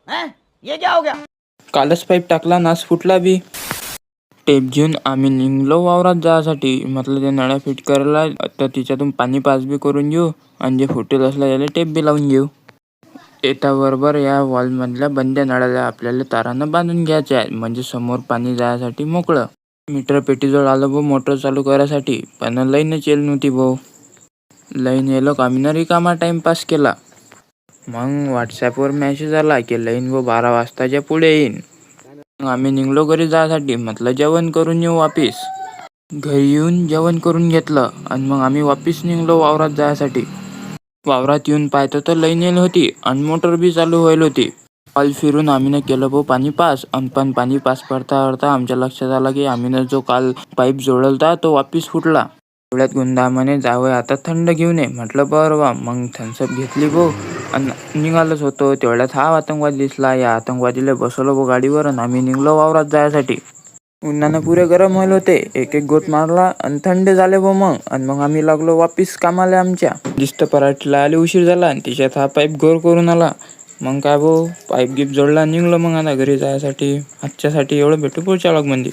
हैं? ये क्या हो गया? कालच पाईप टाकला नास फुटला बी. टेप घेऊन आम्ही निघलो वावरात जायसाठी. म्हटलं ते नळ्या फिट करायला तर तिच्यातून पाणी पास बी करून घेऊ आणि जे फुटेल असला याला टेप बी लावून घेऊ. बरोबर या वॉलमधल्या बंद्या नळाला आपल्याला तारानं बांधून घ्यायचे आहे, म्हणजे समोर पाणी जायसाठी मोकळं. मीटर पेटीजवळ आलो भाऊ मोटर चालू करायसाठी, पण लाईनच येईल नव्हती भाऊ. लाईन येलो का आम्ही रिकामा टाइमपास केला. मग व्हॉट्सॲपवर मेसेज आला की लाईन व 12 वाजताच्या पुढे येईन. मग आम्ही निघलो घरी जायसाठी. म्हटलं जेवण करून येऊ वापिस. घरी येऊन जेवण करून घेतलं आणि मग आम्ही वापिस निघलो वावरात जायसाठी. वावरात येऊन पाहतो तर लाईन येईल होती आणि मोटर बी चालू व्हायला होती. हॉल फिरून आम्हीने केलं भाऊ पाणी पास. आणि पण पाणी पास करता आमच्या लक्षात आला की आम्हीने जो काल पाईप जोडलता तो वापिस फुटला. एवढ्यात गुंदा म्हणे जावं आता थंड घेऊन ये. म्हटलं बरं वा. मग थम्सअप घेतली भाऊ आणि निघालोच होतो. तेवढ्यात हा आतंकवादी दिसला. या आतंकवादीला बसवलं भाऊ गाडीवर आणि आम्ही निघलो वावरात जायसाठी. उन्हानं पुरे गरम व्हायला होते. एक गोट मारला आणि थंड झाले भाऊ मग. आणि मग आम्ही लागलो वापिस कामाला आमच्या. दिसतं पराठीला आले उशीर झाला आणि तिच्यात हा पाईप गोर करून आला. मग काय भाऊ पाईप गिप जोडला निघलो मग आता घरी जायसाठी. आजच्यासाठी एवढं भेटू पुढच्या व्लॉगमध्ये.